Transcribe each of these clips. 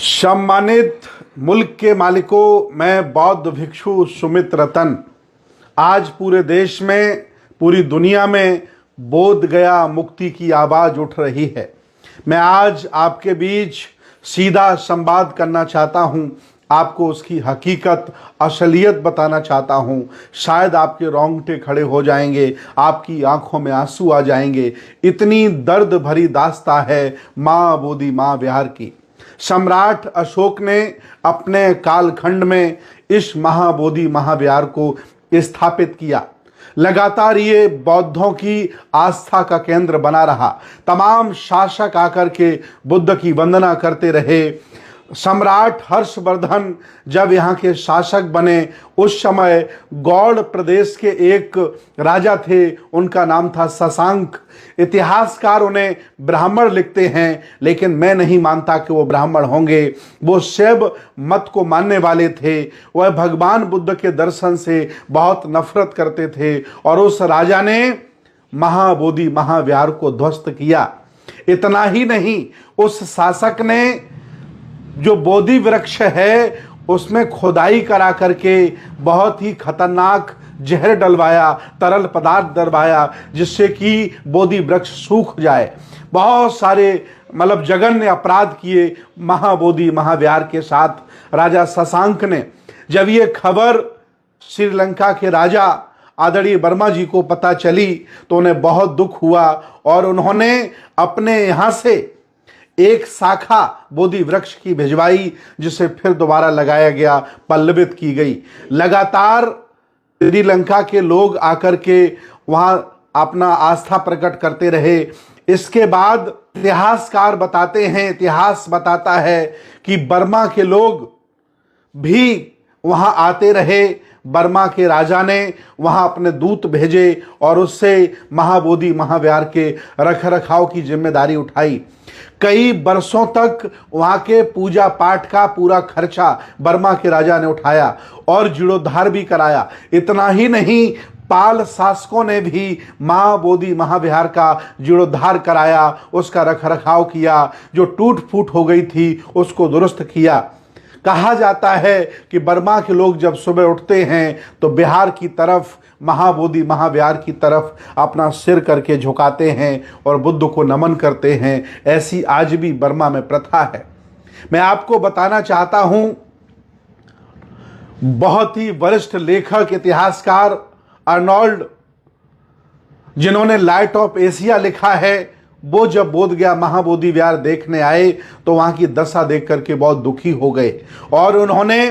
सम्मानित मुल्क के मालिकों, मैं बौद्ध भिक्षु सुमित रतन आज पूरे देश में, पूरी दुनिया में बोध गया मुक्ति की आवाज़ उठ रही है। मैं आज आपके बीच सीधा संवाद करना चाहता हूँ, आपको उसकी हकीकत, असलियत बताना चाहता हूँ। शायद आपके रोंगटे खड़े हो जाएंगे, आपकी आंखों में आंसू आ जाएंगे। इतनी दर्द भरी दास्तां है माँ बोधि माँ विहार की। सम्राट अशोक ने अपने कालखंड में इस महाबोधि महाविहार को स्थापित किया। लगातार ये बौद्धों की आस्था का केंद्र बना रहा। तमाम शासक आकर के बुद्ध की वंदना करते रहे। सम्राट हर्षवर्धन जब यहाँ के शासक बने, उस समय गौड़ प्रदेश के एक राजा थे, उनका नाम था शशांक। इतिहासकार उन्हें ब्राह्मण लिखते हैं, लेकिन मैं नहीं मानता कि वो ब्राह्मण होंगे। वो शैव मत को मानने वाले थे। वह भगवान बुद्ध के दर्शन से बहुत नफरत करते थे और उस राजा ने महाबोधि महाविहार को ध्वस्त किया। इतना ही नहीं, उस शासक ने जो बोधि वृक्ष है उसमें खुदाई करा करके बहुत ही खतरनाक जहर डलवाया, तरल पदार्थ डलवाया, जिससे कि बोधि वृक्ष सूख जाए। बहुत सारे जघन्य अपराध किए महाबोधि महाविहार के साथ राजा शशांक ने। जब ये खबर श्रीलंका के राजा आदरणीय वर्मा जी को पता चली तो उन्हें बहुत दुख हुआ और उन्होंने अपने यहाँ से एक शाखा बोधि वृक्ष की भिजवाई, जिसे फिर दोबारा लगाया गया, पल्लवित की गई। लगातार श्रीलंका के लोग आकर के वहां अपना आस्था प्रकट करते रहे। इसके बाद इतिहासकार बताते हैं, इतिहास बताता है कि बर्मा के लोग भी वहां आते रहे। बर्मा के राजा ने वहां अपने दूत भेजे और उससे महाबोधि महाविहार के रखरखाव की जिम्मेदारी उठाई। कई वर्षों तक वहां के पूजा पाठ का पूरा खर्चा बर्मा के राजा ने उठाया और जीर्णोद्धार भी कराया। इतना ही नहीं, पाल शासकों ने भी महाबोधि महाविहार का जीर्णोद्धार कराया, उसका रखरखाव किया। जो टूट फूट हो गई थी उसको दुरुस्त किया। कहा जाता है कि बर्मा के लोग जब सुबह उठते हैं तो बिहार की तरफ, महाबोधि महाविहार की तरफ अपना सिर करके झुकाते हैं और बुद्ध को नमन करते हैं। ऐसी आज भी बर्मा में प्रथा है। मैं आपको बताना चाहता हूं, बहुत ही वरिष्ठ लेखक इतिहासकार अर्नोल्ड, जिन्होंने लाइट ऑफ एशिया लिखा है, वो जब बोध गया महाबोधि विहार देखने आए तो वहां की दशा देख करके बहुत दुखी हो गए और उन्होंने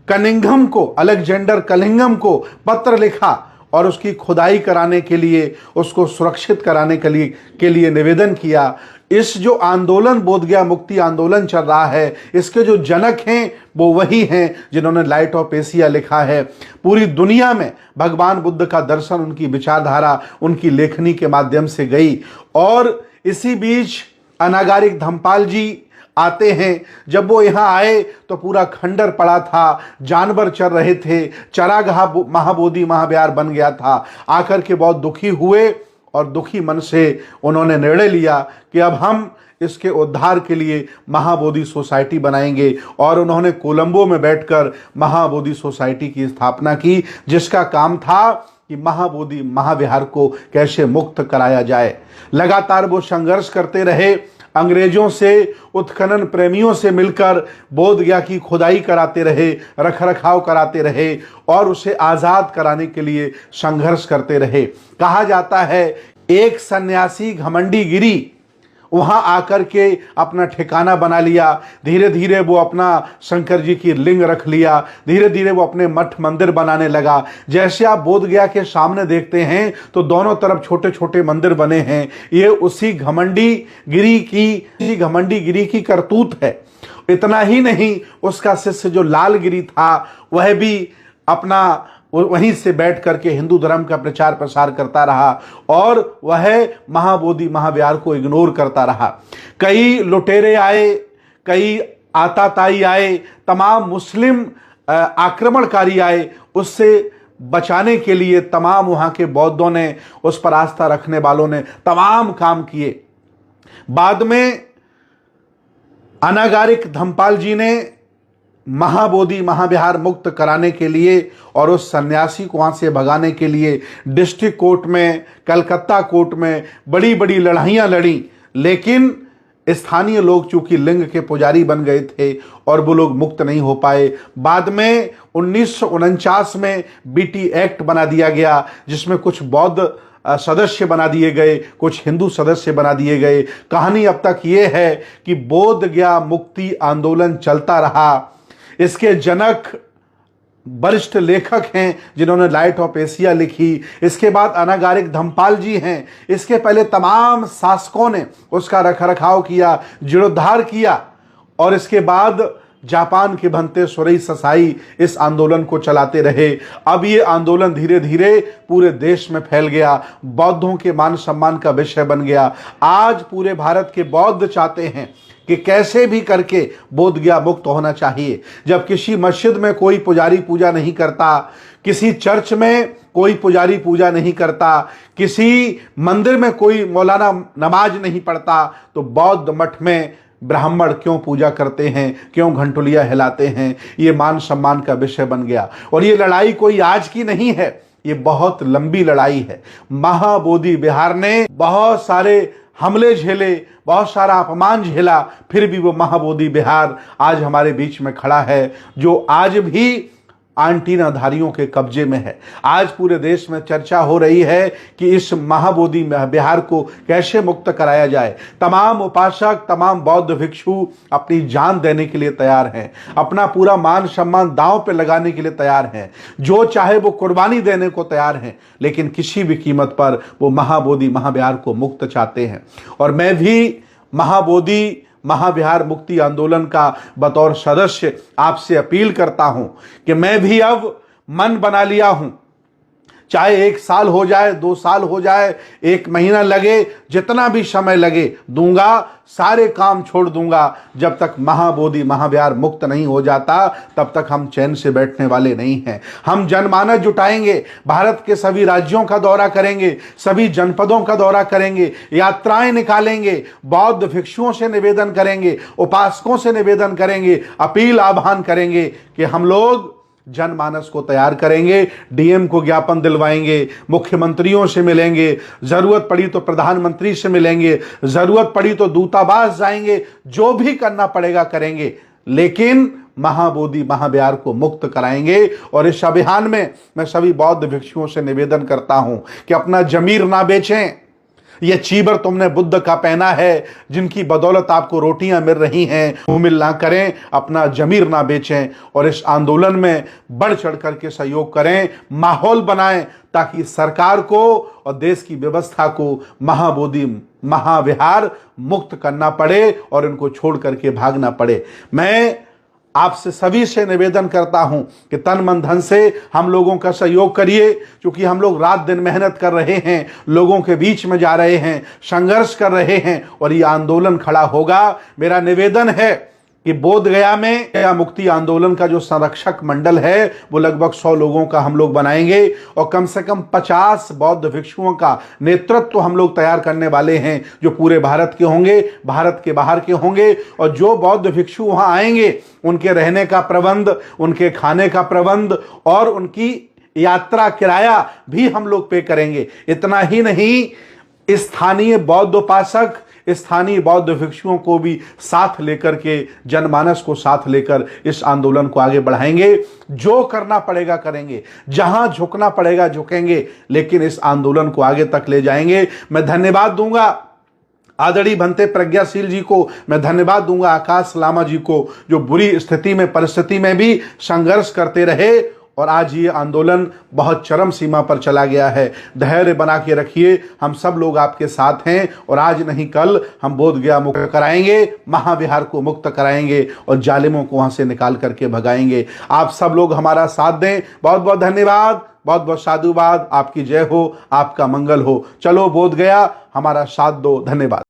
कनिंघम को, अलेक्जेंडर कनिंघम को पत्र लिखा और उसकी खुदाई कराने के लिए, उसको सुरक्षित कराने के लिए निवेदन किया। इस जो आंदोलन, बोध गया मुक्ति आंदोलन चल रहा है, इसके जो जनक हैं वो वही हैं जिन्होंने लाइट ऑफ एशिया लिखा है। पूरी दुनिया में भगवान बुद्ध का दर्शन, उनकी विचारधारा, उनकी लेखनी के माध्यम से गई। और इसी बीच अनागारिक धम्पाल जी आते हैं। जब वो यहाँ आए तो पूरा खंडर पड़ा था, जानवर चर रहे थे, चरागाह महाबोधि महाविहार बन गया था। आकर के बहुत दुखी हुए और दुखी मन से उन्होंने निर्णय लिया कि अब हम इसके उद्धार के लिए महाबोधि सोसाइटी बनाएंगे और उन्होंने कोलंबो में बैठकर महाबोधि सोसाइटी की स्थापना की, जिसका काम था कि महाबोधि महाविहार को कैसे मुक्त कराया जाए। लगातार वो संघर्ष करते रहे, अंग्रेजों से, उत्खनन प्रेमियों से मिलकर बोध गया की खुदाई कराते रहे, रखरखाव कराते रहे और उसे आज़ाद कराने के लिए संघर्ष करते रहे। कहा जाता है एक सन्यासी घमंडी गिरी वहां आकर के अपना ठिकाना बना लिया। धीरे धीरे वो अपना शंकर जी की लिंग रख लिया। धीरे धीरे वो अपने मठ मंदिर बनाने लगा। जैसे आप बोध गया के सामने देखते हैं तो दोनों तरफ छोटे छोटे मंदिर बने हैं। ये उसी घमंडी गिरी की करतूत है। इतना ही नहीं, उसका शिष्य जो लालगिरी था वह भी अपना वहीं से बैठ करके हिंदू धर्म का प्रचार प्रसार करता रहा और वह महाबोधि महाविहार को इग्नोर करता रहा। कई लुटेरे आए, कई आताताई आए, तमाम मुस्लिम आक्रमणकारी आए। उससे बचाने के लिए तमाम वहाँ के बौद्धों ने, उस पर आस्था रखने वालों ने तमाम काम किए। बाद में अनागारिक धम्पाल जी ने महाबोधि महाविहार मुक्त कराने के लिए और उस सन्यासी को वहां से भगाने के लिए डिस्ट्रिक्ट कोर्ट में, कलकत्ता कोर्ट में बड़ी बड़ी लड़ाइयां लड़ी, लेकिन स्थानीय लोग चूंकि लिंग के पुजारी बन गए थे और वो लोग मुक्त नहीं हो पाए। बाद में 1949 में बीटी एक्ट बना दिया गया, जिसमें कुछ बौद्ध सदस्य बना दिए गए, कुछ हिंदू सदस्य बना दिए गए। कहानी अब तक ये है कि बोध गया मुक्ति आंदोलन चलता रहा। इसके जनक वरिष्ठ लेखक हैं जिन्होंने लाइट ऑफ एशिया लिखी। इसके बाद अनागारिक धम्पाल जी हैं। इसके पहले तमाम शासकों ने उसका रखरखाव किया, जीर्णोद्धार किया, और इसके बाद जापान के भंते सुरेई ससाई इस आंदोलन को चलाते रहे। अब ये आंदोलन धीरे धीरे पूरे देश में फैल गया, बौद्धों के मान सम्मान का विषय बन गया। आज पूरे भारत के बौद्ध चाहते हैं कि कैसे भी करके बोध गया मुक्त होना चाहिए। जब किसी मस्जिद में कोई पुजारी पूजा नहीं करता, किसी चर्च में कोई पुजारी पूजा नहीं करता, किसी मंदिर में कोई मौलाना नमाज नहीं पढ़ता, तो बौद्ध मठ में ब्राह्मण क्यों पूजा करते हैं, क्यों घंटुलियां हिलाते हैं? ये मान सम्मान का विषय बन गया। और ये लड़ाई कोई आज की नहीं है, ये बहुत लंबी लड़ाई है। महाबोधि विहार ने बहुत सारे हमले झेले, बहुत सारा अपमान झेला, फिर भी वो महाबोधि विहार आज हमारे बीच में खड़ा है, जो आज भी आंटीनाधारियों के कब्जे में है। आज पूरे देश में चर्चा हो रही है कि इस महाबोधि विहार को कैसे मुक्त कराया जाए। तमाम उपासक, तमाम बौद्ध भिक्षु अपनी जान देने के लिए तैयार हैं, अपना पूरा मान सम्मान दांव पे लगाने के लिए तैयार हैं, जो चाहे वो कुर्बानी देने को तैयार हैं, लेकिन किसी भी कीमत पर वो महाबोधि महाविहार को मुक्त चाहते हैं। और मैं भी महाबोधि महाविहार मुक्ति आंदोलन का बतौर सदस्य आपसे अपील करता हूं कि मैं भी अब मन बना लिया हूं, चाहे 1 साल हो जाए, 2 साल हो जाए, 1 महीना लगे, जितना भी समय लगे दूंगा, सारे काम छोड़ दूंगा। जब तक महाबोधि महाविहार मुक्त नहीं हो जाता, तब तक हम चैन से बैठने वाले नहीं हैं। हम जनमानस जुटाएंगे, भारत के सभी राज्यों का दौरा करेंगे, सभी जनपदों का दौरा करेंगे, यात्राएं निकालेंगे, बौद्ध भिक्षुओं से निवेदन करेंगे, उपासकों से निवेदन करेंगे, अपील आह्वान करेंगे कि हम लोग जनमानस को तैयार करेंगे, डीएम को ज्ञापन दिलवाएंगे, मुख्यमंत्रियों से मिलेंगे, जरूरत पड़ी तो प्रधानमंत्री से मिलेंगे, जरूरत पड़ी तो दूतावास जाएंगे, जो भी करना पड़ेगा करेंगे, लेकिन महाबोधि महाविहार को मुक्त कराएंगे। और इस अभियान में मैं सभी बौद्ध भिक्षुओं से निवेदन करता हूं कि अपना जमीर ना बेचें। ये चीबर तुमने बुद्ध का पहना है, जिनकी बदौलत आपको रोटियां मिल रही हैं, वो मिल ना करें, अपना जमीर ना बेचें और इस आंदोलन में बढ़ चढ़ करके सहयोग करें, माहौल बनाएं, ताकि सरकार को और देश की व्यवस्था को महाबोधि महाविहार मुक्त करना पड़े और इनको छोड़ करके भागना पड़े। मैं आपसे सभी से निवेदन करता हूं कि तन मन धन से हम लोगों का सहयोग करिए, क्योंकि हम लोग रात दिन मेहनत कर रहे हैं, लोगों के बीच में जा रहे हैं, संघर्ष कर रहे हैं और ये आंदोलन खड़ा होगा। मेरा निवेदन है कि बोध गया में गया मुक्ति आंदोलन का जो संरक्षक मंडल है वो लगभग 100 लोगों का हम लोग बनाएंगे और कम से कम 50 बौद्ध भिक्षुओं का नेतृत्व हम लोग तैयार करने वाले हैं, जो पूरे भारत के होंगे, भारत के बाहर के होंगे। और जो बौद्ध भिक्षु वहां आएंगे, उनके रहने का प्रबंध, उनके खाने का प्रबंध और उनकी यात्रा किराया भी हम लोग पे करेंगे। इतना ही नहीं, स्थानीय बौद्ध उपासक, स्थानीय बौद्ध भिक्षुओं को भी साथ लेकर के, जनमानस को साथ लेकर इस आंदोलन को आगे बढ़ाएंगे। जो करना पड़ेगा करेंगे, जहां झुकना पड़ेगा झुकेंगे, लेकिन इस आंदोलन को आगे तक ले जाएंगे। मैं धन्यवाद दूंगा आदरणीय भंते प्रज्ञाशील जी को, मैं धन्यवाद दूंगा आकाश लामा जी को, जो बुरी स्थिति में, परिस्थिति में भी संघर्ष करते रहे और आज ये आंदोलन बहुत चरम सीमा पर चला गया है। धैर्य बना के रखिए, हम सब लोग आपके साथ हैं और आज नहीं कल हम बोध गया मुक्त कराएंगे, महाविहार को मुक्त कराएंगे और जालिमों को वहां से निकाल करके भगाएंगे। आप सब लोग हमारा साथ दें। बहुत बहुत धन्यवाद, बहुत बहुत साधुवाद। आपकी जय हो, आपका मंगल हो। चलो बोध गया, हमारा साथ दो। धन्यवाद।